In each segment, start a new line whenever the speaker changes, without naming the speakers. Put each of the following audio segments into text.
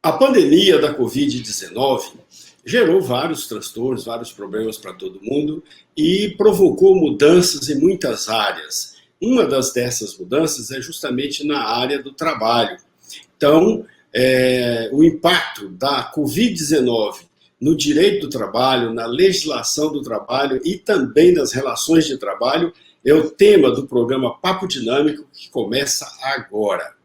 A pandemia da Covid-19 gerou vários transtornos, vários problemas para todo mundo e provocou mudanças em muitas áreas. Uma dessas mudanças é justamente na área do trabalho. Então, o impacto da Covid-19 no direito do trabalho, na legislação do trabalho e também nas relações de trabalho é o tema do programa Papo Dinâmico, que começa agora.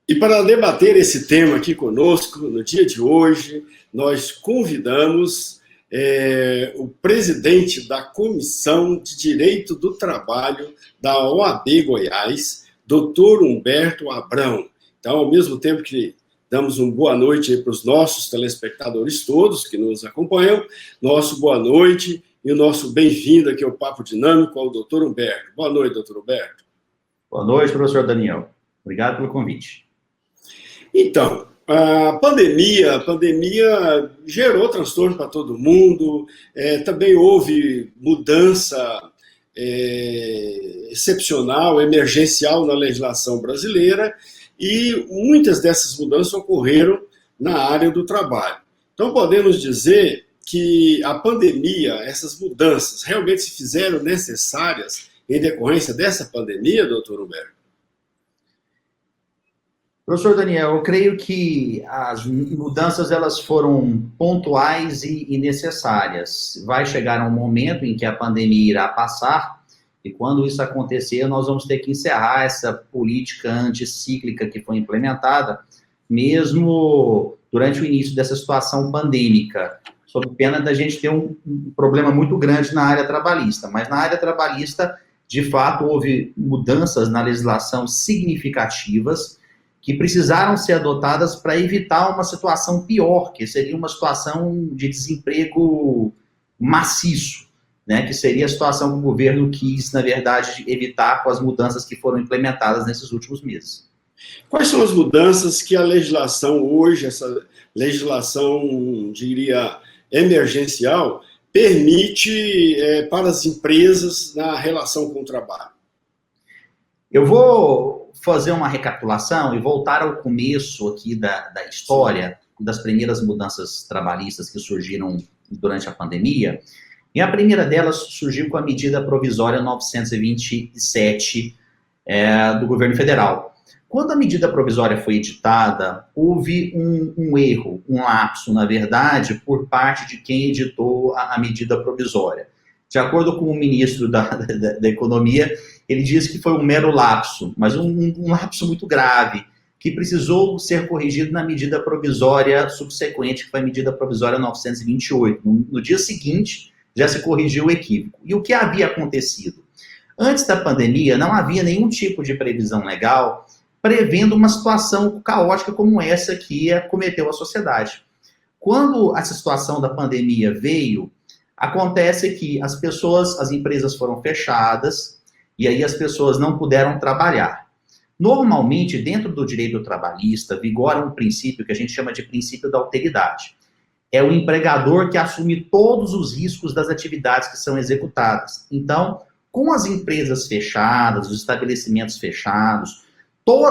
E para debater esse tema aqui conosco, no dia de hoje, nós convidamos o presidente da Comissão de Direito do Trabalho da OAB Goiás, Dr. Humberto Abrão. Então, ao mesmo tempo que damos uma boa noite para os nossos telespectadores todos que nos acompanham, nosso boa noite e o nosso bem-vindo aqui ao Papo Dinâmico ao Dr. Humberto. Boa noite, Dr. Humberto.
Boa noite, professor Daniel. Obrigado pelo convite.
Então, a pandemia gerou transtorno para todo mundo, também houve mudança excepcional, emergencial na legislação brasileira e muitas dessas mudanças ocorreram na área do trabalho. Então, podemos dizer que a pandemia, essas mudanças, realmente se fizeram necessárias em decorrência dessa pandemia, doutor Humberto?
Professor Daniel, eu creio que as mudanças elas foram pontuais e necessárias. Vai chegar um momento em que a pandemia irá passar e quando isso acontecer, nós vamos ter que encerrar essa política anticíclica que foi implementada, mesmo durante o início dessa situação pandêmica, sob pena da gente ter um problema muito grande na área trabalhista. Mas na área trabalhista, de fato, houve mudanças na legislação significativas que precisaram ser adotadas para evitar uma situação pior, que seria uma situação de desemprego maciço, né? Que seria a situação que o governo quis, na verdade, evitar com as mudanças que foram implementadas nesses últimos meses.
Quais são as mudanças que a legislação hoje, essa legislação, diria, emergencial, permite para as empresas na relação com o trabalho?
Eu vou fazer uma recapitulação e voltar ao começo aqui da história, das primeiras mudanças trabalhistas que surgiram durante a pandemia. E a primeira delas surgiu com a medida provisória 927 do governo federal. Quando a medida provisória foi editada, houve um erro, um lapso, na verdade, por parte de quem editou a medida provisória. De acordo com o ministro da Economia, ele disse que foi um mero lapso, mas um lapso muito grave, que precisou ser corrigido na medida provisória subsequente, que foi a medida provisória 928. No dia seguinte, já se corrigiu o equívoco. E o que havia acontecido? Antes da pandemia, não havia nenhum tipo de previsão legal prevendo uma situação caótica como essa que acometeu a sociedade. Quando essa situação da pandemia veio, acontece que as empresas foram fechadas, e aí as pessoas não puderam trabalhar. Normalmente, dentro do direito trabalhista, vigora um princípio que a gente chama de princípio da alteridade. É o empregador que assume todos os riscos das atividades que são executadas. Então, com as empresas fechadas, os estabelecimentos fechados,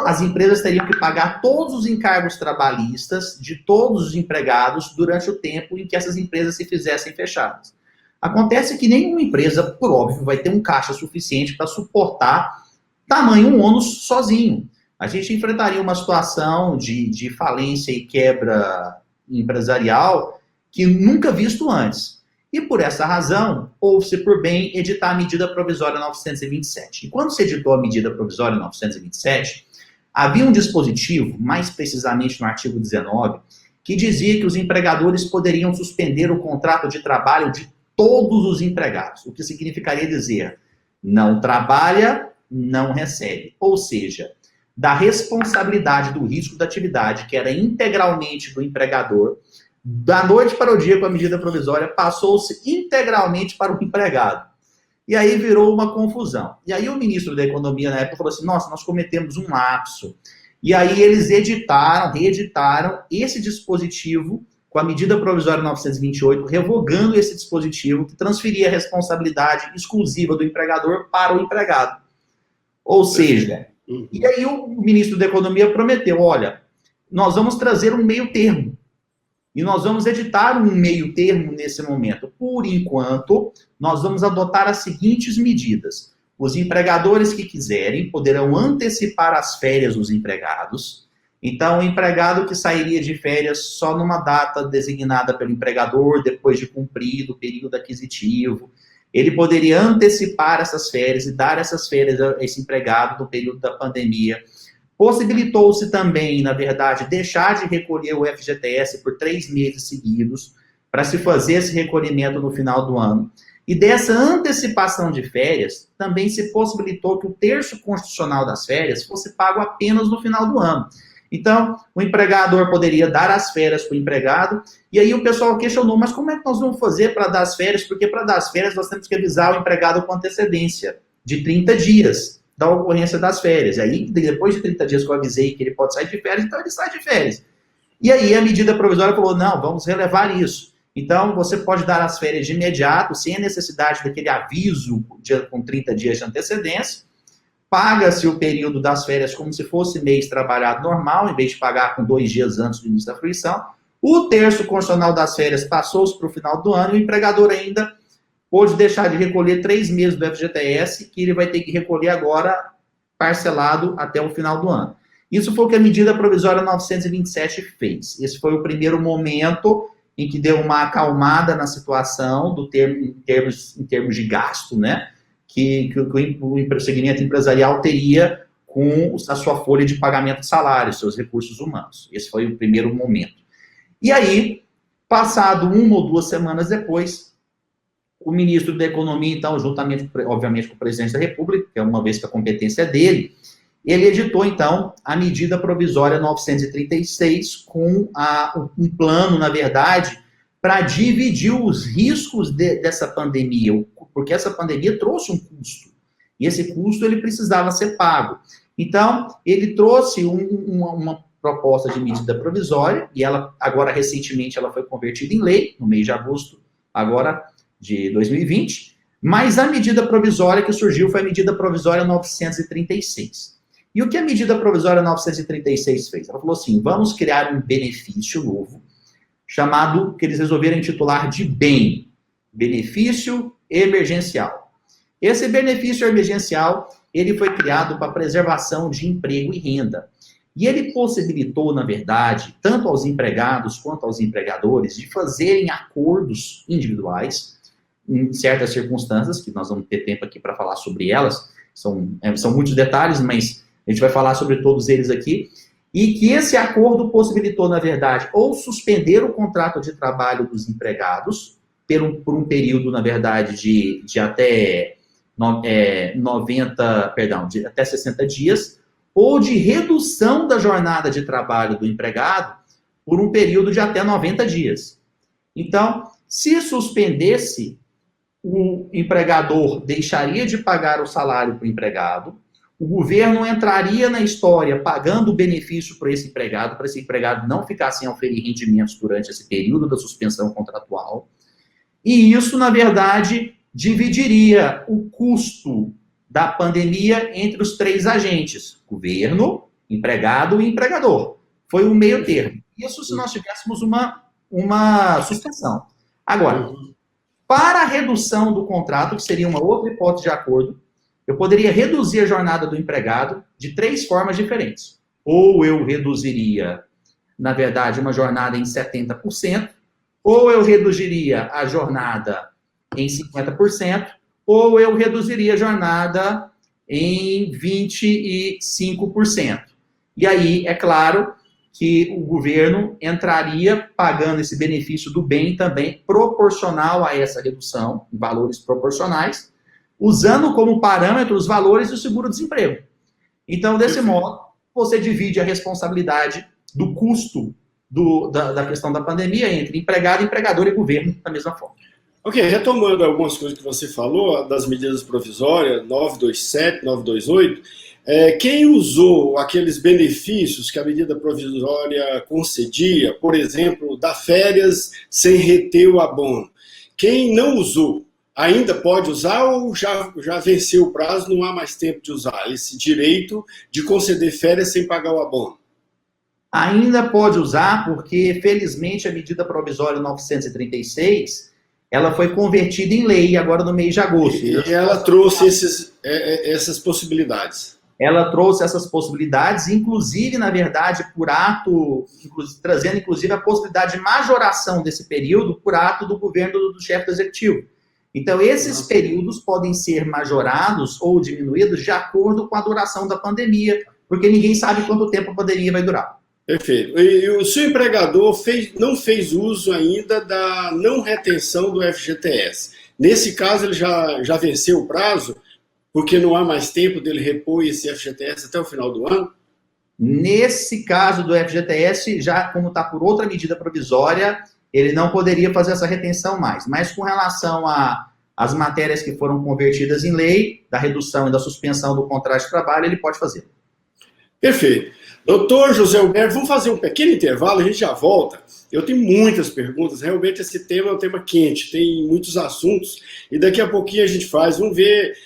as empresas teriam que pagar todos os encargos trabalhistas de todos os empregados durante o tempo em que essas empresas se fizessem fechadas. Acontece que nenhuma empresa, por óbvio, vai ter um caixa suficiente para suportar tamanho ônus sozinho. A gente enfrentaria uma situação de falência e quebra empresarial que nunca visto antes. E por essa razão, houve-se por bem editar a medida provisória 927. E quando se editou a medida provisória 927, havia um dispositivo, mais precisamente no artigo 19, que dizia que os empregadores poderiam suspender o contrato de trabalho de todos os empregados, o que significaria dizer, não trabalha, não recebe. Ou seja, da responsabilidade do risco da atividade, que era integralmente do empregador, da noite para o dia com a medida provisória, passou-se integralmente para o empregado. E aí virou uma confusão. E aí o ministro da Economia na época falou assim, nossa, nós cometemos um lapso. E aí eles reeditaram esse dispositivo com a medida provisória 928, revogando esse dispositivo que transferia a responsabilidade exclusiva do empregador para o empregado. Ou seja, e aí o ministro da Economia prometeu, olha, nós vamos trazer um meio termo. E nós vamos editar um meio termo nesse momento. Por enquanto, nós vamos adotar as seguintes medidas. Os empregadores que quiserem poderão antecipar as férias dos empregados. Então, o empregado que sairia de férias só numa data designada pelo empregador, depois de cumprido o período aquisitivo, ele poderia antecipar essas férias e dar essas férias a esse empregado no período da pandemia. Possibilitou-se também, na verdade, deixar de recolher o FGTS por 3 meses seguidos, para se fazer esse recolhimento no final do ano. E dessa antecipação de férias, também se possibilitou que o terço constitucional das férias fosse pago apenas no final do ano. Então, o empregador poderia dar as férias para o empregado, e aí o pessoal questionou, mas como é que nós vamos fazer para dar as férias? Porque para dar as férias nós temos que avisar o empregado com antecedência, de 30 dias. Da ocorrência das férias. E aí, depois de 30 dias que eu avisei que ele pode sair de férias, então ele sai de férias. E aí a medida provisória falou, não, vamos relevar isso. Então, você pode dar as férias de imediato, sem a necessidade daquele aviso com 30 dias de antecedência. Paga-se o período das férias como se fosse mês trabalhado normal, em vez de pagar com 2 dias antes do início da fruição. O terço constitucional das férias passou-se para o final do ano e o empregador ainda pode deixar de recolher 3 meses do FGTS, que ele vai ter que recolher agora parcelado até o final do ano. Isso foi o que a medida provisória 927 fez. Esse foi o primeiro momento em que deu uma acalmada na situação em termos de gasto, né? Que o segmento empresarial teria com a sua folha de pagamento de salário, seus recursos humanos. Esse foi o primeiro momento. E aí, passado 1 ou 2 semanas depois, o ministro da Economia, então, juntamente, obviamente, com o presidente da República, que é uma vez que a competência é dele, ele editou, então, a medida provisória 936 com um plano, na verdade, para dividir os riscos dessa pandemia, porque essa pandemia trouxe um custo, e esse custo ele precisava ser pago. Então, ele trouxe uma proposta de medida provisória, e ela, agora, recentemente, ela foi convertida em lei, no mês de agosto, agora, de 2020, mas a medida provisória que surgiu foi a medida provisória 936. E o que a medida provisória 936 fez? Ela falou assim, vamos criar um benefício novo, chamado, que eles resolveram intitular de BEM, Benefício Emergencial. Esse benefício emergencial, ele foi criado para preservação de emprego e renda. E ele possibilitou, na verdade, tanto aos empregados quanto aos empregadores, de fazerem acordos individuais, em certas circunstâncias, que nós vamos ter tempo aqui para falar sobre elas, são muitos detalhes, mas a gente vai falar sobre todos eles aqui, e que esse acordo possibilitou, na verdade, ou suspender o contrato de trabalho dos empregados, por um período, na verdade, de até 60 dias, ou de redução da jornada de trabalho do empregado por um período de até 90 dias. Então, se suspendesse, o empregador deixaria de pagar o salário para o empregado, o governo entraria na história pagando o benefício para esse empregado não ficar sem oferir rendimentos durante esse período da suspensão contratual, e isso, na verdade, dividiria o custo da pandemia entre os 3 agentes, governo, empregado e empregador. Foi um meio termo. Isso se nós tivéssemos uma suspensão. Agora, para a redução do contrato, que seria uma outra hipótese de acordo, eu poderia reduzir a jornada do empregado de 3 formas diferentes. Ou eu reduziria, na verdade, uma jornada em 70%, ou eu reduziria a jornada em 50%, ou eu reduziria a jornada em 25%. E aí, é claro que o governo entraria pagando esse benefício do bem também proporcional a essa redução, em valores proporcionais, usando como parâmetro os valores do seguro-desemprego. Então, desse modo, você divide a responsabilidade do custo da questão da pandemia entre empregado, empregador e governo da mesma forma.
Ok, retomando algumas coisas que você falou, das medidas provisórias, 927, 928, quem usou aqueles benefícios que a medida provisória concedia, por exemplo, dar férias sem reter o abono, quem não usou, ainda pode usar ou já venceu o prazo, não há mais tempo de usar esse direito de conceder férias sem pagar o abono?
Ainda pode usar, porque, felizmente, a medida provisória 936, ela foi convertida em lei agora no mês de agosto.
E ela trouxe essas possibilidades.
Ela trouxe essas possibilidades, inclusive, na verdade, por ato, trazendo, inclusive, a possibilidade de majoração desse período por ato do governo do chefe do executivo. Então, esses períodos podem ser majorados ou diminuídos de acordo com a duração da pandemia, porque ninguém sabe quanto tempo a pandemia vai durar.
Perfeito. E o seu empregador não fez uso ainda da não retenção do FGTS. Nesse caso, ele já venceu o prazo, porque não há mais tempo dele repor esse FGTS até o final do ano?
Nesse caso do FGTS, já como está por outra medida provisória, ele não poderia fazer essa retenção mais. Mas com relação às matérias que foram convertidas em lei, da redução e da suspensão do contrato de trabalho, ele pode fazer.
Perfeito. Doutor José Humberto, vamos fazer um pequeno intervalo, a gente já volta. Eu tenho muitas perguntas, realmente esse tema é um tema quente, tem muitos assuntos, e daqui a pouquinho a gente faz. Vamos ver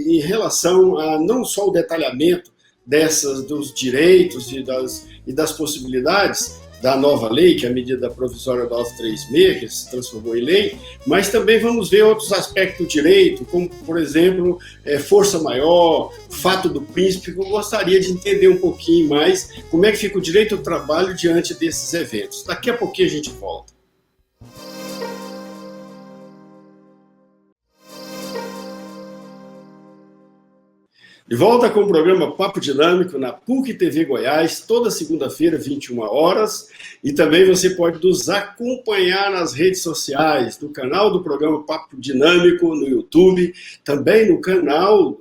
em relação a não só o detalhamento dos direitos e das possibilidades da nova lei, que é a medida provisória 936, que se transformou em lei, mas também vamos ver outros aspectos do direito, como, por exemplo, força maior, fato do príncipe, que eu gostaria de entender um pouquinho mais como é que fica o direito ao trabalho diante desses eventos. Daqui a pouquinho a gente volta. De volta com o programa Papo Dinâmico na PUC TV Goiás, toda segunda-feira, 21 horas. E também você pode nos acompanhar nas redes sociais, no canal do programa Papo Dinâmico, no YouTube, também no canal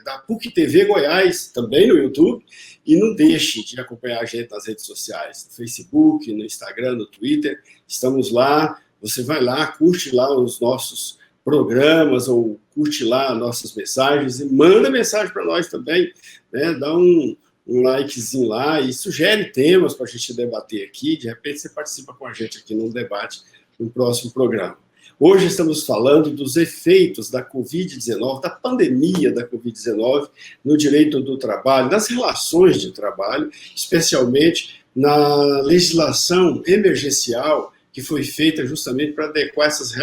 da PUC TV Goiás, também no YouTube. E não deixe de acompanhar a gente nas redes sociais, no Facebook, no Instagram, no Twitter. Estamos lá, você vai lá, curte lá os nossos programas ou curte lá nossas mensagens e manda mensagem para nós também, né? Dá um likezinho lá e sugere temas para a gente debater aqui. De repente você participa com a gente aqui num debate no próximo programa. Hoje estamos falando dos efeitos da Covid-19, da pandemia da Covid-19 no direito do trabalho, nas relações de trabalho, especialmente na legislação emergencial que foi feita justamente para adequar essas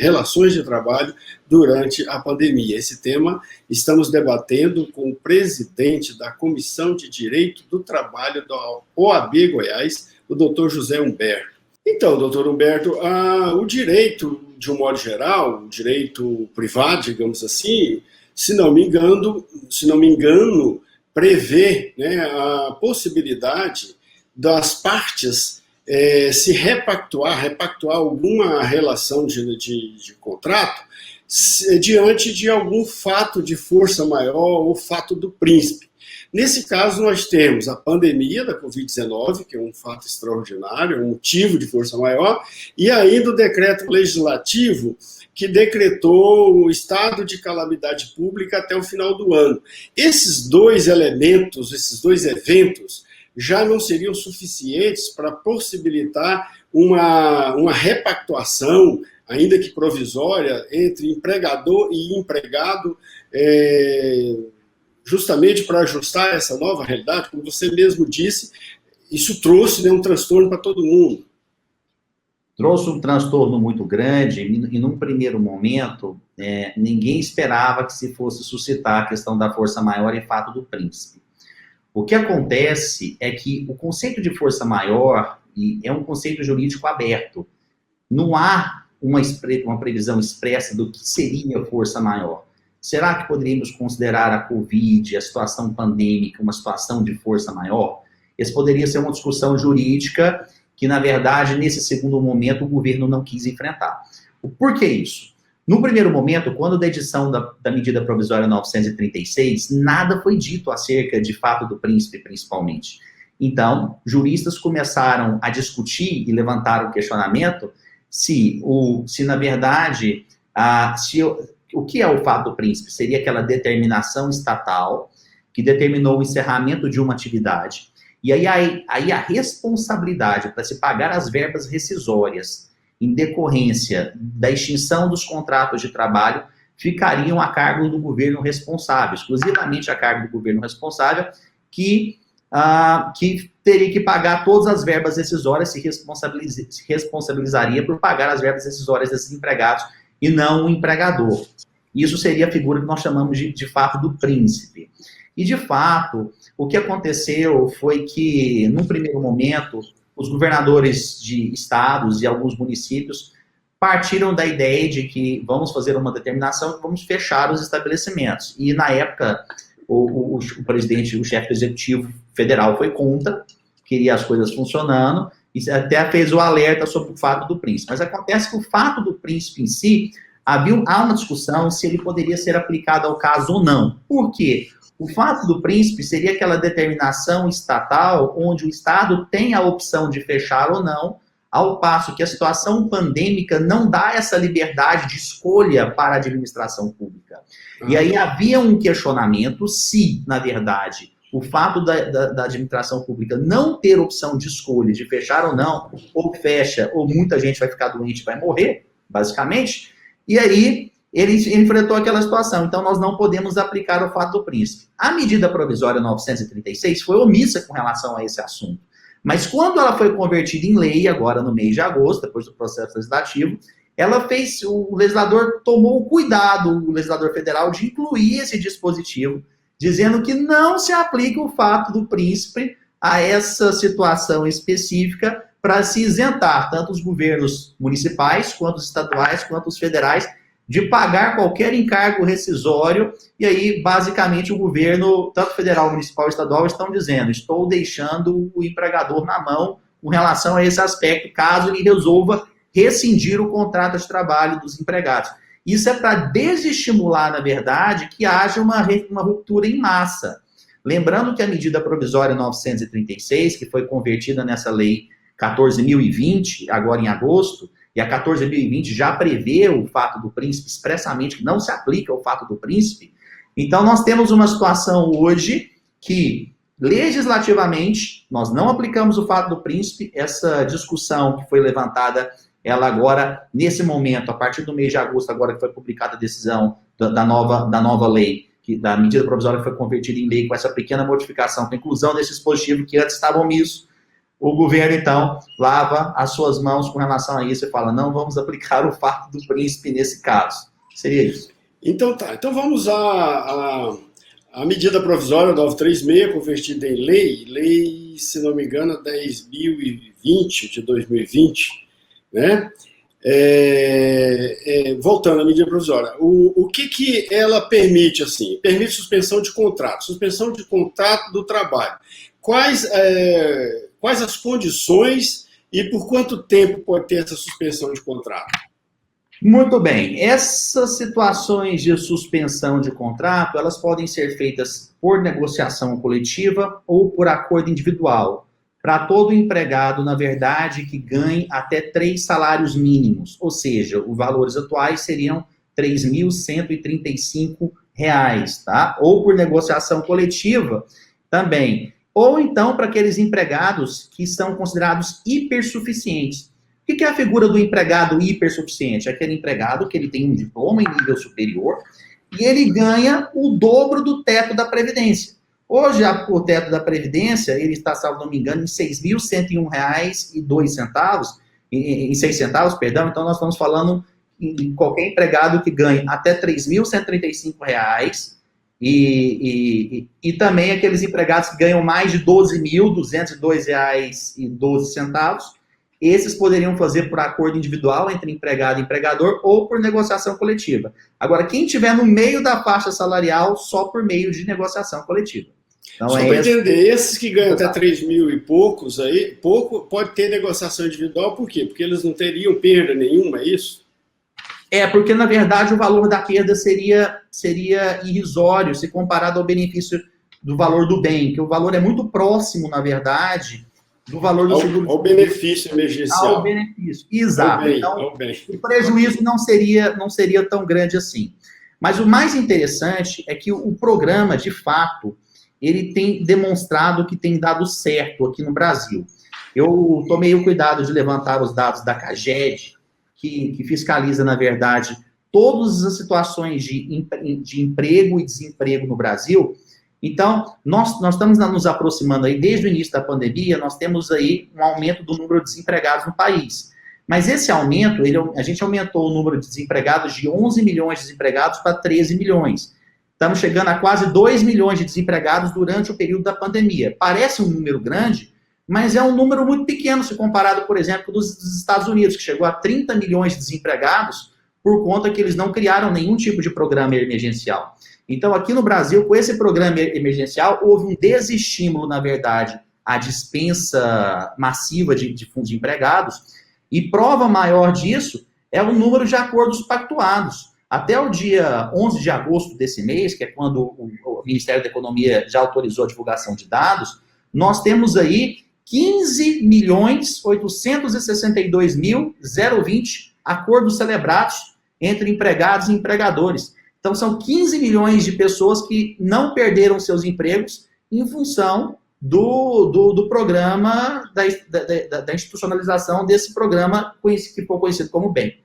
relações de trabalho durante a pandemia. Esse tema estamos debatendo com o presidente da Comissão de Direito do Trabalho da OAB Goiás, o doutor José Humberto. Então, doutor Humberto, o direito, de um modo geral, o direito privado, digamos assim, se não me engano, prevê, né, a possibilidade das partes se repactuar alguma relação de contrato diante de algum fato de força maior ou fato do príncipe. Nesse caso, nós temos a pandemia da Covid-19, que é um fato extraordinário, um motivo de força maior, e ainda o decreto legislativo que decretou o estado de calamidade pública até o final do ano. Esses dois elementos, esses dois eventos, já não seriam suficientes para possibilitar uma repactuação, ainda que provisória, entre empregador e empregado, justamente para ajustar essa nova realidade. Como você mesmo disse, isso trouxe, né, um transtorno para todo mundo.
Trouxe um transtorno muito grande e, num primeiro momento, ninguém esperava que se fosse suscitar a questão da força maior e fato do príncipe. O que acontece é que o conceito de força maior é um conceito jurídico aberto. Não há uma previsão expressa do que seria força maior. Será que poderíamos considerar a Covid, a situação pandêmica, uma situação de força maior? Essa poderia ser uma discussão jurídica que, na verdade, nesse segundo momento, o governo não quis enfrentar. Por que isso? No primeiro momento, quando da edição da medida provisória 936, nada foi dito acerca de fato do príncipe, principalmente. Então, juristas começaram a discutir e levantar o questionamento se na verdade, O que é o fato do príncipe? Seria aquela determinação estatal que determinou o encerramento de uma atividade. E aí a responsabilidade para se pagar as verbas rescisórias em decorrência da extinção dos contratos de trabalho ficariam a cargo do governo responsável, exclusivamente a cargo do governo responsável, que teria que pagar todas as verbas rescisórias, se responsabilizaria por pagar as verbas rescisórias desses empregados e não o empregador. Isso seria a figura que nós chamamos de fato do príncipe. E, de fato, o que aconteceu foi que, num primeiro momento, os governadores de estados e alguns municípios partiram da ideia de que vamos fazer uma determinação e vamos fechar os estabelecimentos. E, na época, o presidente, o chefe do executivo federal foi contra, queria as coisas funcionando, e até fez o alerta sobre o fato do príncipe. Mas acontece que o fato do príncipe em si, há uma discussão se ele poderia ser aplicado ao caso ou não. Por quê? O fato do príncipe seria aquela determinação estatal onde o Estado tem a opção de fechar ou não, ao passo que a situação pandêmica não dá essa liberdade de escolha para a administração pública. E aí havia um questionamento se, na verdade, o fato da administração pública não ter opção de escolha de fechar ou não, ou fecha, ou muita gente vai ficar doente e vai morrer, basicamente, e aí ele enfrentou aquela situação. Então, nós não podemos aplicar o fato do príncipe. A medida provisória 936 foi omissa com relação a esse assunto. Mas quando ela foi convertida em lei, agora no mês de agosto, depois do processo legislativo, o legislador tomou o cuidado, o legislador federal, de incluir esse dispositivo, dizendo que não se aplica o fato do príncipe a essa situação específica para se isentar tanto os governos municipais, quanto os estaduais, quanto os federais, de pagar qualquer encargo rescisório, e aí, basicamente, o governo, tanto federal, municipal e estadual, estão dizendo, estou deixando o empregador na mão com relação a esse aspecto, caso ele resolva rescindir o contrato de trabalho dos empregados. Isso é para desestimular, na verdade, que haja uma ruptura em massa. Lembrando que a medida provisória 936, que foi convertida nessa lei 14.020, agora em agosto, e a 14.020 já prevê o fato do príncipe expressamente, que não se aplica o fato do príncipe. Então, nós temos uma situação hoje que, legislativamente, nós não aplicamos o fato do príncipe. Essa discussão que foi levantada, ela agora, nesse momento, a partir do mês de agosto, agora que foi publicada a decisão da nova lei, da medida provisória que foi convertida em lei com essa pequena modificação, com a inclusão desse dispositivo que antes estava omisso, o governo, então, lava as suas mãos com relação a isso e fala, não vamos aplicar o fato do príncipe nesse caso. Seria isso.
Então tá, então vamos à medida provisória 936, convertida em lei, se não me engano, 10.020 de 2020, né? Voltando à medida provisória, o que ela permite, assim? Permite suspensão de contrato do trabalho. Quais as condições e por quanto tempo pode ter essa suspensão de contrato?
Muito bem. Essas situações de suspensão de contrato, elas podem ser feitas por negociação coletiva ou por acordo individual, para todo empregado, na verdade, que ganhe até 3 salários mínimos, ou seja, os valores atuais seriam R$ 3.135, tá? Ou por negociação coletiva também. Ou então para aqueles empregados que são considerados hipersuficientes. O que é a figura do empregado hipersuficiente? Aquele empregado que ele tem um diploma em nível superior e ele ganha o dobro do teto da Previdência. Hoje, o teto da Previdência, ele está, se não me engano, em R$ 6.101,02, em 6 centavos, perdão. Então, nós estamos falando em qualquer empregado que ganhe até R$ 3.135, e também aqueles empregados que ganham mais de R$ 12.202,12, esses poderiam fazer por acordo individual entre empregado e empregador ou por negociação coletiva. Agora, quem estiver no meio da faixa salarial, só por meio de negociação coletiva. Então,
só para entender, esses que ganham até 3 mil e poucos, pode ter negociação individual, por quê? Porque eles não teriam perda nenhuma, é isso?
Porque, na verdade, o valor da perda seria irrisório se comparado ao benefício do valor do bem, que o valor é muito próximo, na verdade, do valor do seguro.
Ao benefício emergencial.
Ao benefício, exato. Então, o prejuízo não seria tão grande assim. Mas o mais interessante é que o programa, de fato, ele tem demonstrado que tem dado certo aqui no Brasil. Eu tomei o cuidado de levantar os dados da CAGED, que fiscaliza, na verdade, todas as situações de emprego e desemprego no Brasil. Então, nós estamos nos aproximando aí, desde o início da pandemia, nós temos aí um aumento do número de desempregados no país. Mas esse aumento, a gente aumentou o número de desempregados de 11 milhões de desempregados para 13 milhões. Estamos chegando a quase 2 milhões de desempregados durante o período da pandemia. Parece um número grande, mas é um número muito pequeno se comparado, por exemplo, dos Estados Unidos, que chegou a 30 milhões de desempregados por conta que eles não criaram nenhum tipo de programa emergencial. Então, aqui no Brasil, com esse programa emergencial, houve um desestímulo, na verdade, à dispensa massiva de fundos de empregados, e prova maior disso é o número de acordos pactuados. Até o dia 11 de agosto desse mês, que é quando o Ministério da Economia já autorizou a divulgação de dados, nós temos aí 15.862.020 acordos celebrados entre empregados e empregadores. Então, são 15 milhões de pessoas que não perderam seus empregos em função do programa, da institucionalização desse programa que ficou conhecido como BEM.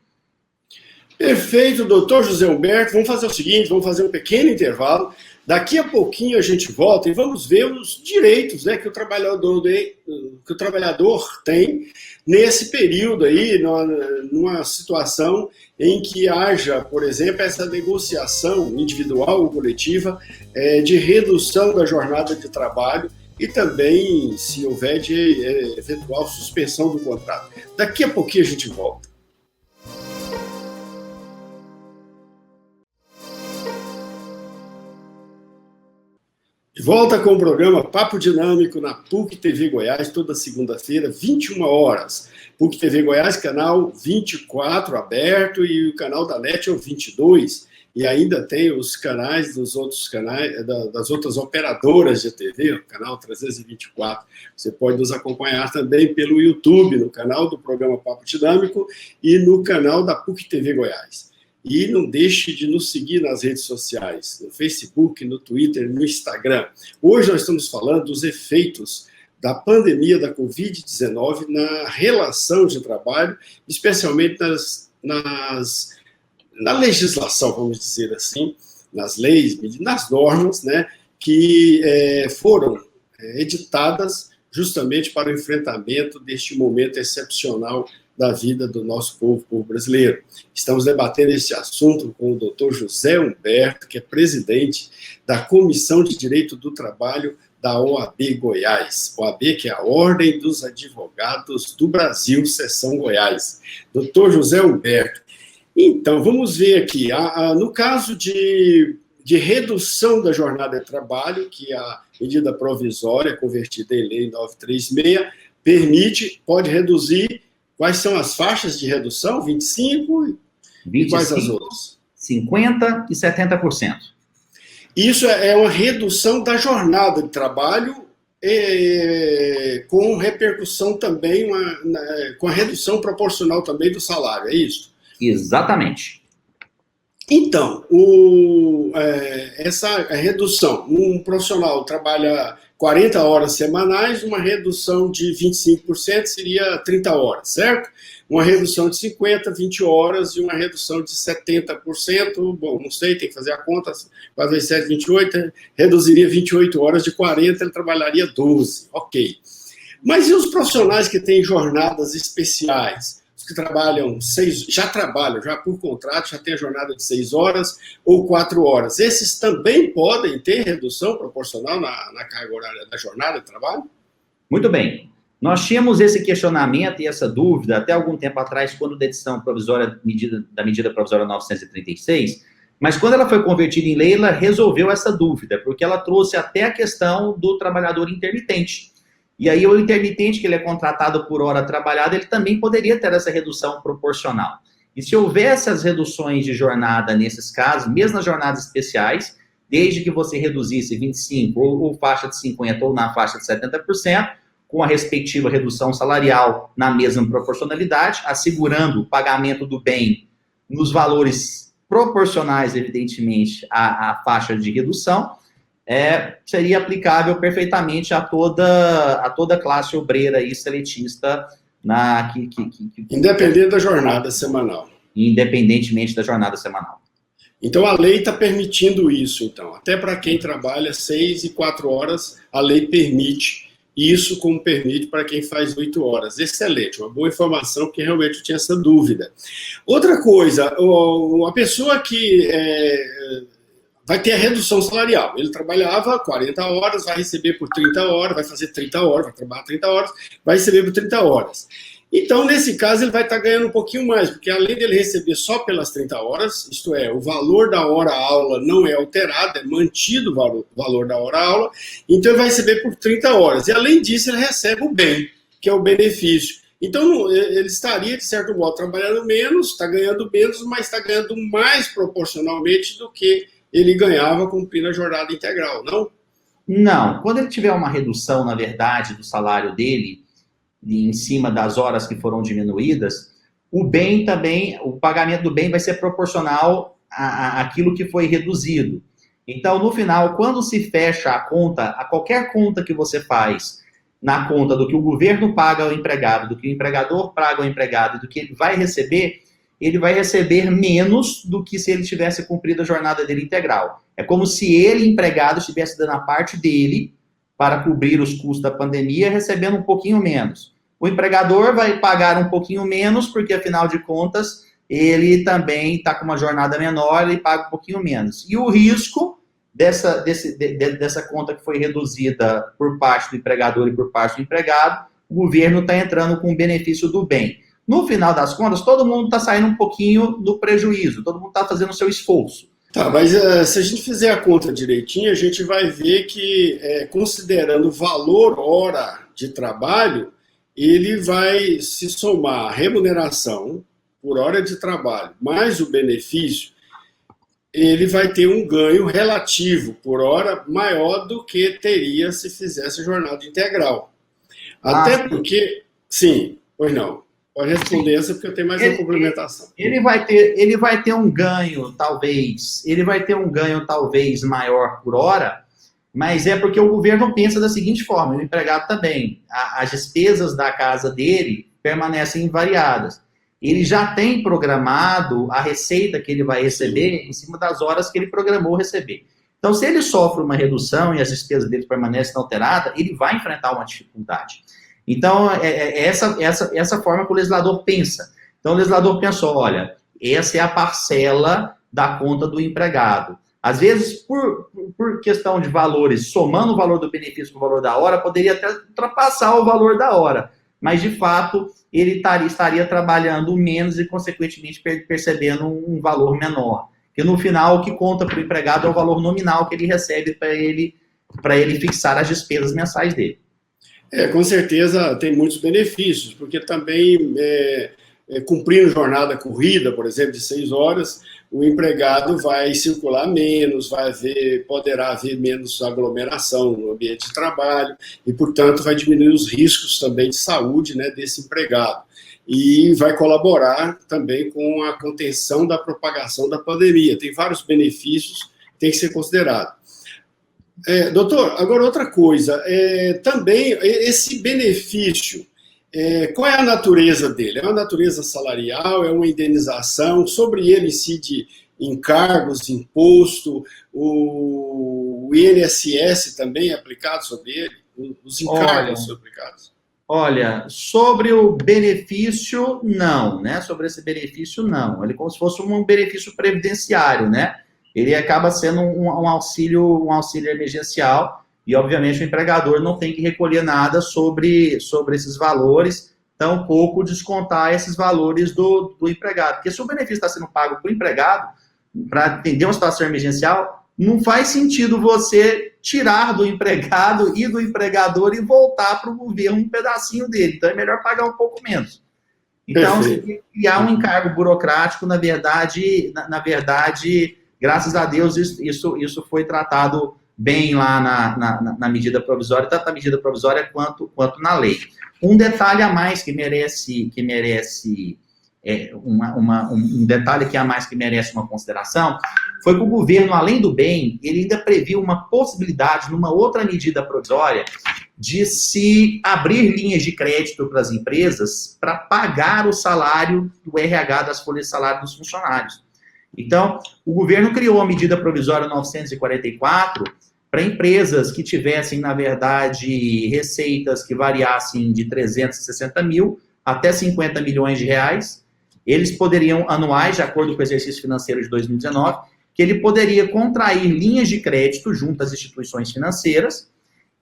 Perfeito, doutor José Humberto. Vamos fazer o seguinte, vamos fazer um pequeno intervalo. Daqui a pouquinho a gente volta e vamos ver os direitos, né, que o trabalhador tem nesse período aí, numa situação em que haja, por exemplo, essa negociação individual ou coletiva de redução da jornada de trabalho e também, se houver, de eventual suspensão do contrato. Daqui a pouquinho a gente volta. Volta com o programa Papo Dinâmico na PUC TV Goiás, toda segunda-feira, 21 horas. PUC TV Goiás, canal 24 aberto, e o canal da NET é o 22. E ainda tem os canais dos outros canais, das outras operadoras de TV, o canal 324. Você pode nos acompanhar também pelo YouTube, no canal do programa Papo Dinâmico e no canal da PUC TV Goiás. E não deixe de nos seguir nas redes sociais, no Facebook, no Twitter, no Instagram. Hoje nós estamos falando dos efeitos da pandemia da Covid-19 na relação de trabalho, especialmente na legislação, vamos dizer assim, nas leis, nas normas, né, que foram editadas justamente para o enfrentamento deste momento excepcional da vida do nosso povo brasileiro. Estamos debatendo este assunto com o doutor José Humberto, que é presidente da Comissão de Direito do Trabalho da OAB Goiás. OAB, que é a Ordem dos Advogados do Brasil, Seção Goiás. Doutor José Humberto, então, vamos ver aqui, no caso de redução da jornada de trabalho, que a medida provisória, convertida em lei 936, pode reduzir. Quais são as faixas de redução? 25? E quais as outras?
50% e 70%.
Isso é uma redução da jornada de trabalho, com repercussão também, com a redução proporcional também do salário, é isso?
Exatamente.
Então, essa redução, um profissional trabalha 40 horas semanais, uma redução de 25% seria 30 horas, certo? Uma redução de 50, 20 horas e uma redução de 70%, bom, não sei, tem que fazer a conta, 4 vezes 7, 28, reduziria 28 horas de 40, ele trabalharia 12, ok. Mas e os profissionais que têm jornadas especiais? Que trabalham já por contrato, já tem a jornada de 6 horas ou 4 horas. Esses também podem ter redução proporcional na carga horária da jornada de trabalho?
Muito bem. Nós tínhamos esse questionamento e essa dúvida até algum tempo atrás, quando da edição provisória, da medida provisória 936, mas quando ela foi convertida em lei, ela resolveu essa dúvida, porque ela trouxe até a questão do trabalhador intermitente. E aí o intermitente, que ele é contratado por hora trabalhada, ele também poderia ter essa redução proporcional. E se houvesse as reduções de jornada nesses casos, mesmo nas jornadas especiais, desde que você reduzisse 25% ou faixa de 50% ou na faixa de 70%, com a respectiva redução salarial na mesma proporcionalidade, assegurando o pagamento do bem nos valores proporcionais, evidentemente, à faixa de redução, seria aplicável perfeitamente a toda classe obreira e seletista,
independente da jornada semanal.
Independentemente da jornada semanal.
Então, a lei está permitindo isso, então. Até para quem trabalha 6 e 4 horas, a lei permite isso, como permite para quem faz 8 horas. Excelente, uma boa informação, porque realmente eu tinha essa dúvida. Outra coisa, a pessoa que vai ter a redução salarial. Ele trabalhava 40 horas, vai receber por 30 horas, vai fazer 30 horas, vai trabalhar 30 horas, vai receber por 30 horas. Então, nesse caso, ele vai estar ganhando um pouquinho mais, porque além dele receber só pelas 30 horas, isto é, o valor da hora-aula não é alterado, é mantido o valor da hora-aula, então ele vai receber por 30 horas. E, além disso, ele recebe o bem, que é o benefício. Então, ele estaria, de certo modo, trabalhando menos, está ganhando menos, mas está ganhando mais proporcionalmente do que ele ganhava cumprindo a jornada integral, não?
Não. Quando ele tiver uma redução, na verdade, do salário dele, em cima das horas que foram diminuídas, o bem também, o pagamento do bem vai ser proporcional àquilo que foi reduzido. Então, no final, quando se fecha a conta, a qualquer conta que você faz na conta do que o governo paga ao empregado, do que o empregador paga ao empregado, do que ele vai receber menos do que se ele tivesse cumprido a jornada dele integral. É como se ele, empregado, estivesse dando a parte dele para cobrir os custos da pandemia, recebendo um pouquinho menos. O empregador vai pagar um pouquinho menos, porque, afinal de contas, ele também está com uma jornada menor e paga um pouquinho menos. E o risco dessa conta que foi reduzida por parte do empregador e por parte do empregado, o governo está entrando com o benefício do bem. No final das contas, todo mundo está saindo um pouquinho do prejuízo, todo mundo está fazendo o seu esforço.
Tá, mas se a gente fizer a conta direitinho, a gente vai ver que, considerando o valor hora de trabalho, ele vai se somar a remuneração por hora de trabalho, mais o benefício, ele vai ter um ganho relativo por hora maior do que teria se fizesse jornada integral. Até porque, sim, pois não. Pode responder essa, porque eu tenho mais uma complementação.
Ele vai ter um ganho, talvez, maior por hora, mas é porque o governo pensa da seguinte forma, o empregado também, as despesas da casa dele permanecem invariadas. Ele já tem programado a receita que ele vai receber em cima das horas que ele programou receber. Então, se ele sofre uma redução e as despesas dele permanecem alteradas, ele vai enfrentar uma dificuldade. Então, essa forma que o legislador pensa. Então, o legislador pensou, olha, essa é a parcela da conta do empregado. Às vezes, por questão de valores, somando o valor do benefício com o valor da hora, poderia até ultrapassar o valor da hora. Mas, de fato, ele estaria trabalhando menos e, consequentemente, percebendo um valor menor. Porque, no final, o que conta para o empregado é o valor nominal que ele recebe para ele fixar as despesas mensais dele.
Com certeza tem muitos benefícios, porque também, cumprindo jornada corrida, por exemplo, de 6 horas, o empregado vai circular menos, poderá haver menos aglomeração no ambiente de trabalho, e, portanto, vai diminuir os riscos também de saúde, né, desse empregado. E vai colaborar também com a contenção da propagação da pandemia. Tem vários benefícios que tem que ser considerado. Doutor, agora outra coisa, também esse benefício, qual é a natureza dele? É uma natureza salarial, é uma indenização, sobre ele incide encargos, imposto, o INSS também é aplicado sobre ele? Os encargos são aplicados?
Olha, sobre o benefício, não, né? Sobre esse benefício, não. Ele é como se fosse um benefício previdenciário, né? Ele acaba sendo um auxílio emergencial e, obviamente, o empregador não tem que recolher nada sobre esses valores, tampouco descontar esses valores do empregado. Porque se o benefício está sendo pago para o empregado, para atender uma situação emergencial, não faz sentido você tirar do empregado e do empregador e voltar para o governo um pedacinho dele. Então, é melhor pagar um pouco menos. Então, se criar um encargo burocrático, na verdade, graças a Deus, isso foi tratado bem lá na medida provisória, tanto na medida provisória quanto na lei. Um detalhe a mais que merece um detalhe que a mais que merece uma consideração, foi que o governo, além do bem, ele ainda previu uma possibilidade, numa outra medida provisória, de se abrir linhas de crédito para as empresas para pagar o salário do RH, das folhas de salário dos funcionários. Então, o governo criou a medida provisória 944 para empresas que tivessem, na verdade, receitas que variassem de 360 mil até 50 milhões de reais. Eles poderiam, anuais, de acordo com o exercício financeiro de 2019, que ele poderia contrair linhas de crédito junto às instituições financeiras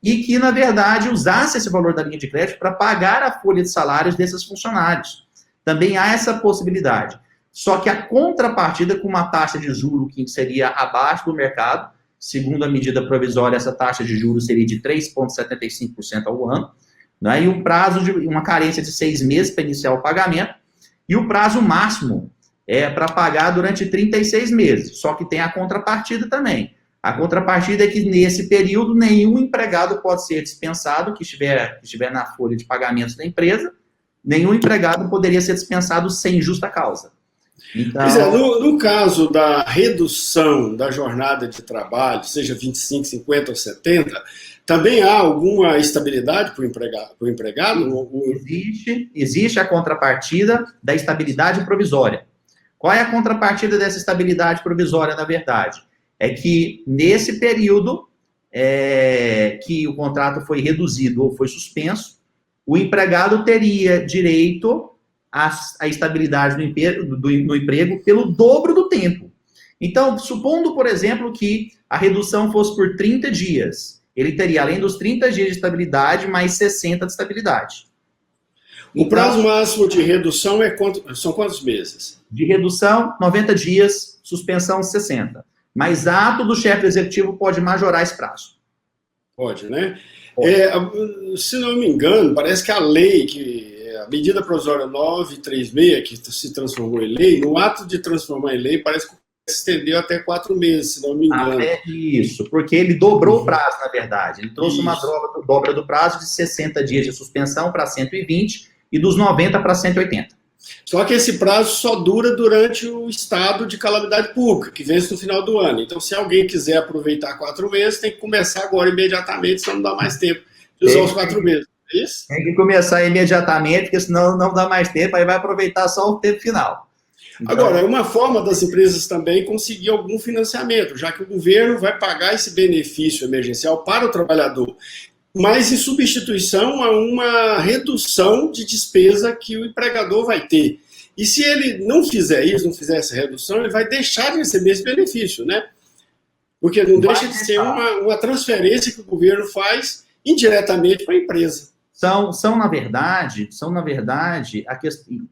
e que, na verdade, usasse esse valor da linha de crédito para pagar a folha de salários desses funcionários. Também há essa possibilidade. Só que a contrapartida com uma taxa de juros que seria abaixo do mercado, segundo a medida provisória, essa taxa de juros seria de 3,75% ao ano, né? E um prazo de uma carência de 6 meses para iniciar o pagamento, e o prazo máximo é para pagar durante 36 meses. Só que tem a contrapartida também. A contrapartida é que, nesse período, nenhum empregado pode ser dispensado que estiver na folha de pagamentos da empresa, nenhum empregado poderia ser dispensado sem justa causa. Então,
no caso da redução da jornada de trabalho, seja 25, 50 ou 70, também há alguma estabilidade para o empregado?
Existe a contrapartida da estabilidade provisória. Qual é a contrapartida dessa estabilidade provisória, na verdade? É que, nesse período que o contrato foi reduzido ou foi suspenso, o empregado teria direito à estabilidade no emprego pelo dobro do tempo. Então, supondo, por exemplo, que a redução fosse por 30 dias, ele teria, além dos 30 dias de estabilidade, mais 60 de estabilidade.
O prazo máximo de redução são quantos meses?
De redução, 90 dias, suspensão, 60. Mas ato do chefe executivo pode majorar esse prazo.
Pode, né? Se não me engano, parece que a lei, a medida provisória 936, que se transformou em lei, no ato de transformar em lei, parece que se estendeu até 4 meses, se não me engano.
Isso, porque ele dobrou o prazo, na verdade. Ele trouxe uma dobra do prazo de 60 dias de suspensão para 120 e dos 90 para 180.
Só que esse prazo só dura durante o estado de calamidade pública, que vence no final do ano. Então, se alguém quiser aproveitar 4 meses, tem que começar agora imediatamente, senão não dá mais tempo de usar os 4 meses. É isso?
Tem que começar imediatamente, porque senão não dá mais tempo, aí vai aproveitar só o tempo final.
Então, agora, é uma forma das empresas também conseguir algum financiamento, já que o governo vai pagar esse benefício emergencial para o trabalhador, mas em substituição a uma redução de despesa que o empregador vai ter. E se ele não fizer isso, não fizer essa redução, ele vai deixar de receber esse benefício, né? Porque não deixa de ser uma transferência que o governo faz indiretamente para a empresa.
São na verdade,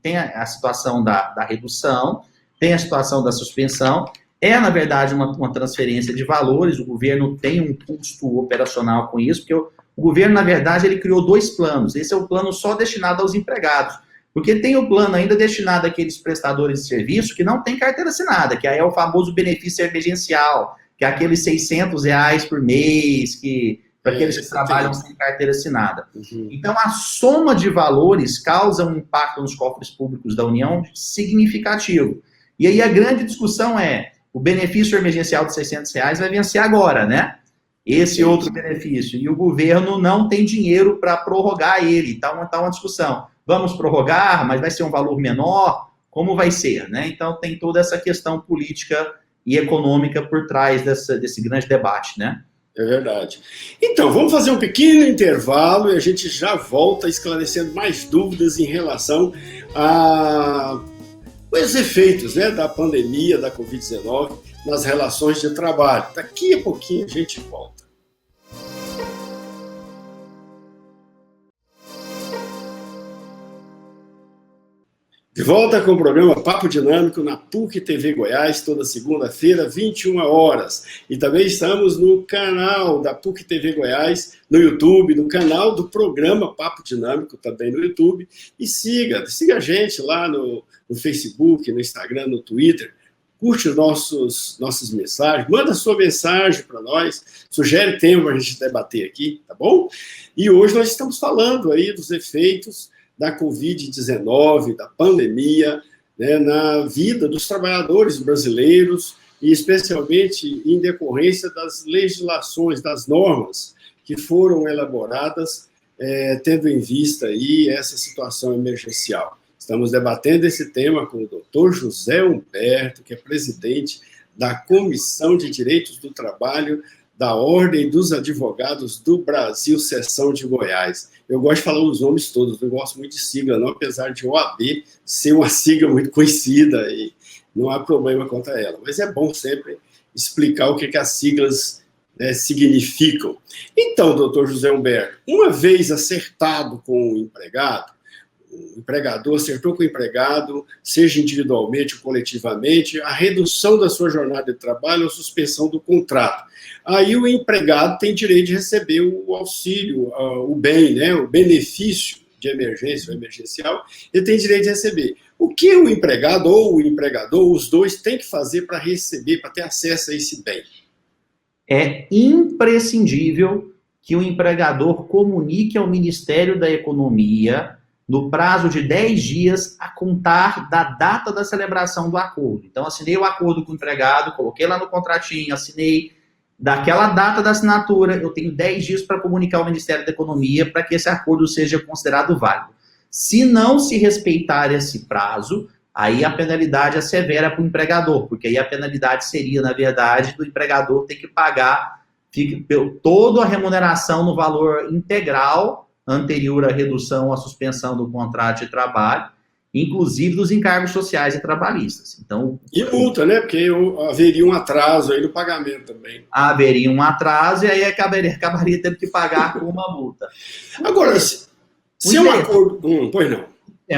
tem a situação da redução, tem a situação da suspensão, na verdade, uma transferência de valores, o governo tem um custo operacional com isso, porque o governo, na verdade, ele criou 2 planos. Esse é o plano só destinado aos empregados, porque tem o plano ainda destinado àqueles prestadores de serviço que não tem carteira assinada, que aí é o famoso benefício emergencial, que é aqueles R$600 por mês, para aqueles que trabalham sem carteira assinada. Uhum. Então, a soma de valores causa um impacto nos cofres públicos da União significativo. E aí a grande discussão o benefício emergencial de R$600 vai vencer agora, né? Esse outro benefício. E o governo não tem dinheiro para prorrogar ele. Então, está uma discussão. Vamos prorrogar, mas vai ser um valor menor? Como vai ser, né? Então, tem toda essa questão política e econômica por trás desse grande debate, né?
É verdade. Então, vamos fazer um pequeno intervalo e a gente já volta esclarecendo mais dúvidas em relação aos efeitos, né, da pandemia, da Covid-19, nas relações de trabalho. Daqui a pouquinho a gente volta. De volta com o programa Papo Dinâmico na PUC TV Goiás, toda segunda-feira, 21 horas. E também estamos no canal da PUC TV Goiás, no YouTube, no canal do programa Papo Dinâmico, também no YouTube. E siga a gente lá no Facebook, no Instagram, no Twitter. Curte os nossas mensagens, manda sua mensagem para nós, sugere tema para a gente debater aqui, tá bom? E hoje nós estamos falando aí dos efeitos da Covid-19, da pandemia, né, na vida dos trabalhadores brasileiros, e especialmente em decorrência das legislações, das normas que foram elaboradas, tendo em vista aí essa situação emergencial. Estamos debatendo esse tema com o doutor José Humberto, que é presidente da Comissão de Direitos do Trabalho da Ordem dos Advogados do Brasil, Seção de Goiás. Eu gosto de falar os nomes todos, não gosto muito de sigla, não, apesar de OAB ser uma sigla muito conhecida e não há problema quanto a ela. Mas é bom sempre explicar o que as siglas significam. Então, doutor José Humberto, uma vez acertado com o empregador acertou com o empregado, seja individualmente ou coletivamente, a redução da sua jornada de trabalho ou suspensão do contrato. Aí o empregado tem direito de receber o auxílio, o bem, né, o benefício de emergência ou emergencial, ele tem direito de receber. O que o empregado ou o empregador, os dois, têm que fazer para receber, para ter acesso a esse bem?
É imprescindível que o empregador comunique ao Ministério da Economia no prazo de 10 dias a contar da data da celebração do acordo. Então, assinei o acordo com o empregado, coloquei lá no contratinho, assinei. Daquela data da assinatura, eu tenho 10 dias para comunicar ao Ministério da Economia para que esse acordo seja considerado válido. Se não se respeitar esse prazo, aí a penalidade é severa para o empregador, porque aí a penalidade seria, na verdade, do empregador ter que pagar toda a remuneração no valor integral anterior à redução, à suspensão do contrato de trabalho, inclusive dos encargos sociais e trabalhistas. Então,
e multa, né? Porque haveria um atraso aí no pagamento também.
Haveria um atraso e aí acabaria tendo que pagar com uma multa.
Agora, se é um acordo... pois não.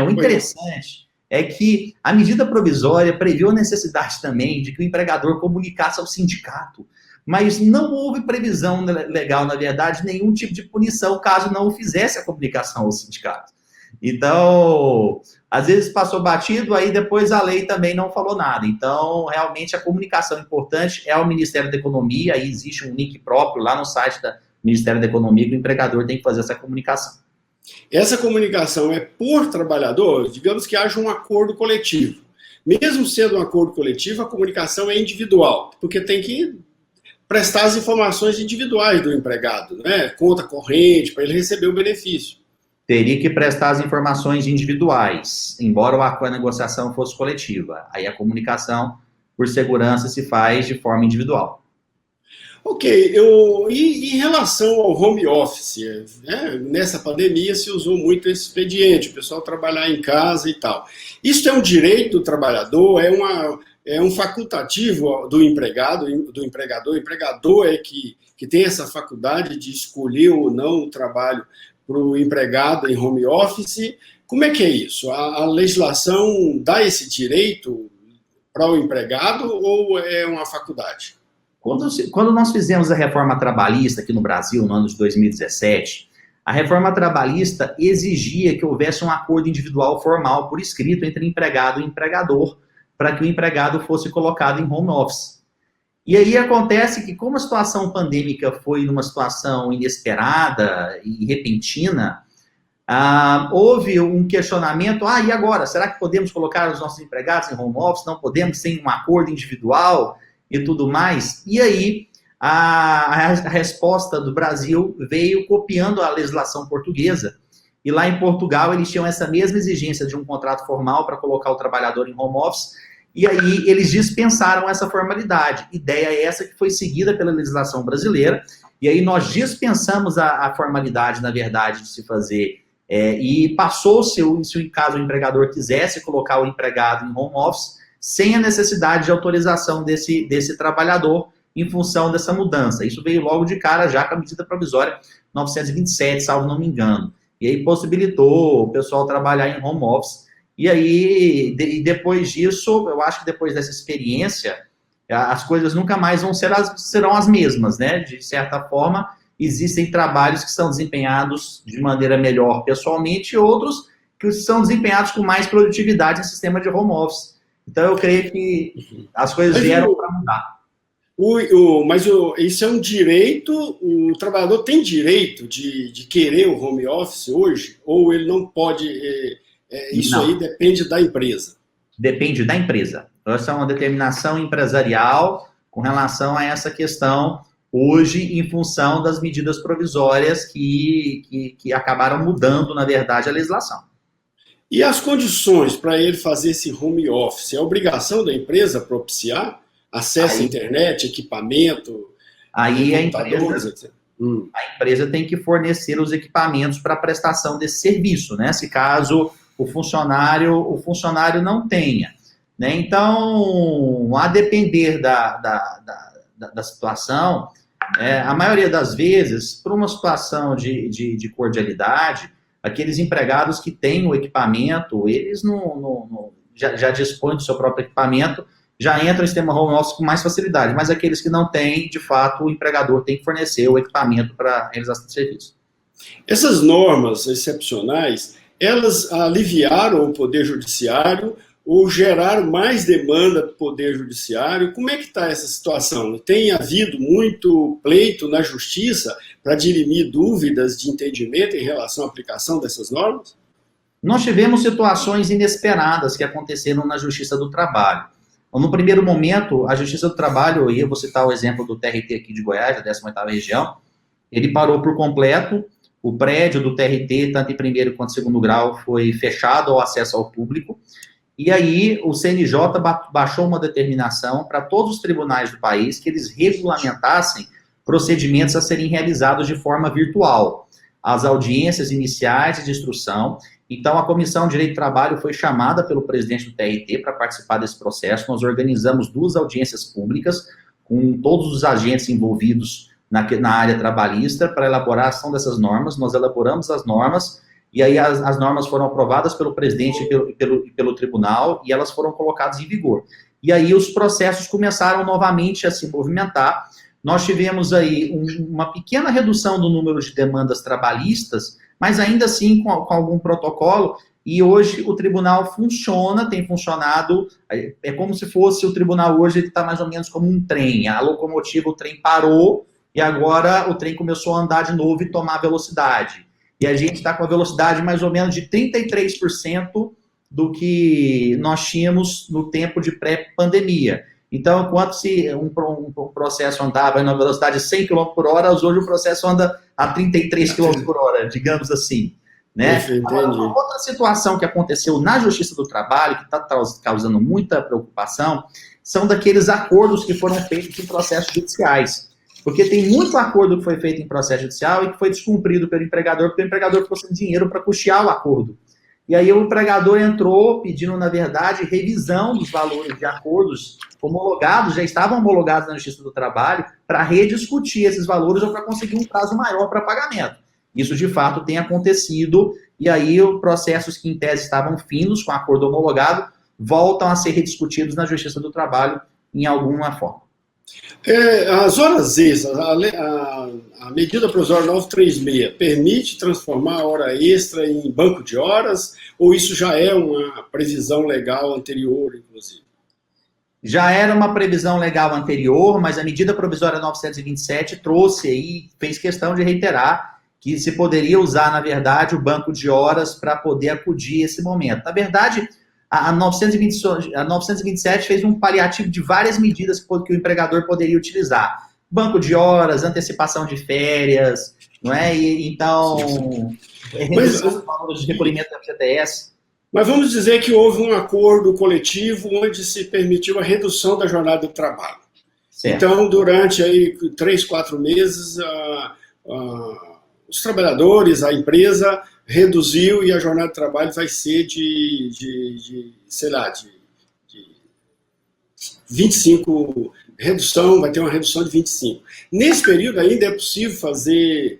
O interessante é que a medida provisória previu a necessidade também de que o empregador comunicasse ao sindicato, mas não houve previsão legal, na verdade, nenhum tipo de punição caso não fizesse a comunicação ao sindicato. Então, às vezes passou batido, aí depois a lei também não falou nada. Então, realmente, a comunicação importante é ao Ministério da Economia, aí existe um link próprio lá no site do Ministério da Economia que o empregador tem que fazer essa comunicação.
Essa comunicação é por trabalhador, digamos que haja um acordo coletivo. Mesmo sendo um acordo coletivo, a comunicação é individual, porque tem que prestar as informações individuais do empregado, né? Conta corrente, para ele receber o benefício.
Teria que prestar as informações individuais, embora a negociação fosse coletiva. Aí a comunicação, por segurança, se faz de forma individual.
Ok, e em relação ao home office, né? Nessa pandemia se usou muito esse expediente, o pessoal trabalhar em casa e tal. Isso é um direito do trabalhador, é um facultativo do empregado, do empregador. O empregador é que tem essa faculdade de escolher ou não o trabalho para o empregado em home office. Como é que é isso? A legislação dá esse direito para o empregado ou é uma faculdade?
Quando nós fizemos a reforma trabalhista aqui no Brasil, no ano de 2017, a reforma trabalhista exigia que houvesse um acordo individual formal por escrito entre empregado e empregador para que o empregado fosse colocado em home office. E aí acontece que, como a situação pandêmica foi numa situação inesperada e repentina, houve um questionamento, e agora? Será que podemos colocar os nossos empregados em home office? Não podemos, sem um acordo individual e tudo mais? E aí a resposta do Brasil veio copiando a legislação portuguesa. E lá em Portugal eles tinham essa mesma exigência de um contrato formal para colocar o trabalhador em home office, e aí eles dispensaram essa formalidade. Ideia é essa que foi seguida pela legislação brasileira, e aí nós dispensamos a formalidade, na verdade, de se fazer, e passou-se, se caso o empregador quisesse colocar o empregado em home office, sem a necessidade de autorização desse trabalhador em função dessa mudança. Isso veio logo de cara já com a medida provisória 927, salvo não me engano. E aí possibilitou o pessoal trabalhar em home office. E aí, depois disso, eu acho que depois dessa experiência, as coisas nunca mais serão as mesmas, né? De certa forma, existem trabalhos que são desempenhados de maneira melhor pessoalmente e outros que são desempenhados com mais produtividade no sistema de home office. Então, eu creio que as coisas vieram para mudar.
Mas isso é um direito, o trabalhador tem direito de querer o home office hoje? Ou ele não pode... Isso não. Aí depende da empresa?
Depende da empresa. Essa é uma determinação empresarial com relação a essa questão, hoje, em função das medidas provisórias que acabaram mudando, na verdade, a legislação.
E as condições para ele fazer esse home office? É obrigação da empresa propiciar acesso à internet, equipamento,
Aí
computadores, etc.
A empresa tem que fornecer os equipamentos para a prestação desse serviço, né? Se caso o funcionário não tenha, né? Então, a depender da situação, a maioria das vezes, por uma situação de cordialidade, aqueles empregados que têm o equipamento, eles já dispõem do seu próprio equipamento, já entram no sistema home office com mais facilidade, mas aqueles que não têm, de fato, o empregador tem que fornecer o equipamento para a realização do serviço.
Essas normas excepcionais, elas aliviaram o Poder Judiciário ou geraram mais demanda do Poder Judiciário? Como é que está essa situação? Tem havido muito pleito na Justiça para dirimir dúvidas de entendimento em relação à aplicação dessas normas?
Nós tivemos situações inesperadas que aconteceram na Justiça do Trabalho. No primeiro momento, a Justiça do Trabalho, e eu vou citar o exemplo do TRT aqui de Goiás, da 18ª região, ele parou por completo, o prédio do TRT, tanto em primeiro quanto em segundo grau, foi fechado ao acesso ao público, e aí o CNJ baixou uma determinação para todos os tribunais do país que eles regulamentassem procedimentos a serem realizados de forma virtual, as audiências iniciais de instrução. Então, a Comissão de Direito do Trabalho foi chamada pelo presidente do TRT para participar desse processo. Nós organizamos 2 audiências públicas com todos os agentes envolvidos na área trabalhista para elaborar a ação dessas normas. Nós elaboramos as normas e aí as normas foram aprovadas pelo presidente e pelo tribunal e elas foram colocadas em vigor. E aí os processos começaram novamente a se movimentar. Nós tivemos aí uma pequena redução do número de demandas trabalhistas, mas ainda assim com algum protocolo, e hoje o tribunal funciona, tem funcionado, é como se fosse o tribunal hoje, ele está mais ou menos como um trem, a locomotiva, o trem parou, e agora o trem começou a andar de novo e tomar velocidade. E a gente está com a velocidade mais ou menos de 33% do que nós tínhamos no tempo de pré-pandemia. Então, enquanto se um processo andava na velocidade de 100 km por hora, hoje o processo anda a 33 km por hora, digamos assim. Né? Agora, uma outra situação que aconteceu na Justiça do Trabalho, que está causando muita preocupação, são daqueles acordos que foram feitos em processos judiciais. Porque tem muito acordo que foi feito em processo judicial e que foi descumprido pelo empregador, porque o empregador ficou sem dinheiro para custear o acordo. E aí o empregador entrou pedindo, na verdade, revisão dos valores de acordos homologados, já estavam homologados na Justiça do Trabalho, para rediscutir esses valores ou para conseguir um prazo maior para pagamento. Isso, de fato, tem acontecido, e aí os processos que, em tese, estavam findos com acordo homologado, voltam a ser rediscutidos na Justiça do Trabalho em alguma forma.
As horas extras, a medida provisória 936, permite transformar a hora extra em banco de horas, ou isso já é uma previsão legal anterior, inclusive?
Já era uma previsão legal anterior, mas a medida provisória 927 trouxe aí, fez questão de reiterar que se poderia usar, na verdade, o banco de horas para poder acudir esse momento. Na verdade, a 927 fez um paliativo de várias medidas que o empregador poderia utilizar. Banco de horas, antecipação de férias, não é? E, então, redução dos valores de recolhimento da FGTS.
Mas vamos dizer que houve um acordo coletivo onde se permitiu a redução da jornada de trabalho. Certo. Então, durante aí 3, 4 meses, os trabalhadores, a empresa reduziu e a jornada de trabalho vai ser de 25, vai ter uma redução de 25. Nesse período ainda é possível fazer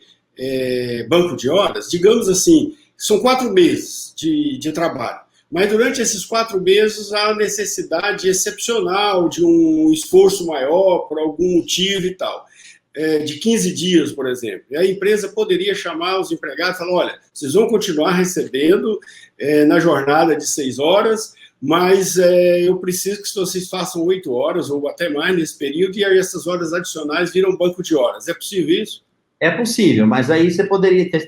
banco de horas, digamos assim, são 4 meses de trabalho, mas durante esses 4 meses há necessidade excepcional de um esforço maior por algum motivo e tal. De 15 dias, por exemplo. E a empresa poderia chamar os empregados e falar, olha, vocês vão continuar recebendo na jornada de 6 horas, mas eu preciso que vocês façam 8 horas ou até mais nesse período, e aí essas horas adicionais viram banco de horas. É possível isso?
É possível, mas aí você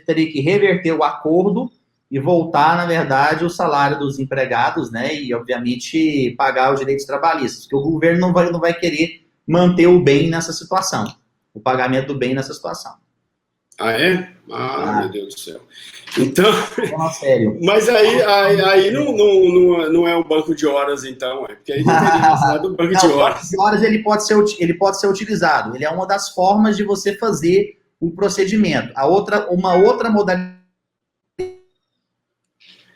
teria que reverter o acordo e voltar, na verdade, o salário dos empregados, né? E, obviamente, pagar os direitos trabalhistas, porque o governo não vai querer manter o bem nessa situação, o pagamento do bem nessa situação.
Ah, é? Meu Deus do céu. Então,
sério.
Mas aí não é um banco de horas, então, porque aí não teria necessidade do banco de horas.
O banco de horas ele pode ser utilizado. Ele é uma das formas de você fazer o procedimento. Uma outra modalidade.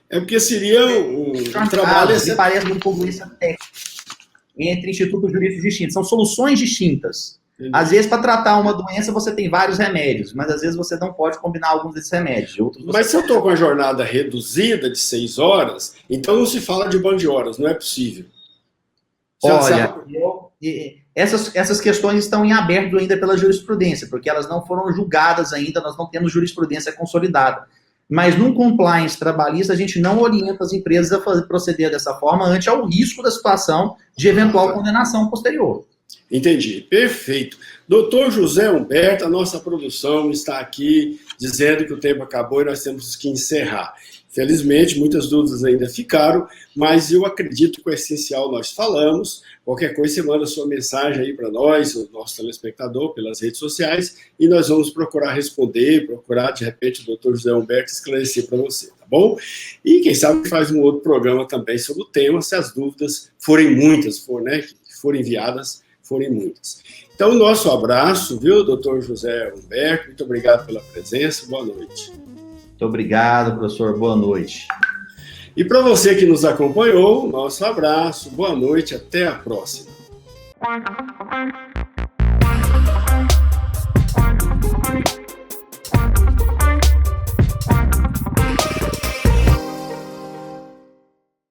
É porque seria um trabalho.
Me parece uma incongruência técnica entre institutos jurídicos distintos. São soluções distintas. Às vezes, para tratar uma doença, você tem vários remédios, mas às vezes você não pode combinar alguns desses remédios.
Mas se eu estou com a jornada reduzida de 6 horas, então não se fala de banco de horas, não é possível.
Olha, essas questões estão em aberto ainda pela jurisprudência, porque elas não foram julgadas ainda, nós não temos jurisprudência consolidada. Mas num compliance trabalhista, a gente não orienta as empresas a proceder dessa forma ante ao risco da situação de eventual condenação posterior.
Entendi, perfeito. Doutor José Humberto, a nossa produção está aqui dizendo que o tempo acabou e nós temos que encerrar. Felizmente, muitas dúvidas ainda ficaram, mas eu acredito que o essencial nós falamos. Qualquer coisa, você manda sua mensagem aí para nós, o nosso telespectador, pelas redes sociais, e nós vamos procurar responder, procurar, de repente, o doutor José Humberto esclarecer para você, tá bom? E quem sabe faz um outro programa também sobre o tema, se as dúvidas forem muitas, forem enviadas, forem muitas. Então, nosso abraço, viu, doutor José Humberto? Muito obrigado pela presença, boa noite.
Muito obrigado, professor, boa noite.
E para você que nos acompanhou, nosso abraço, boa noite, até a próxima.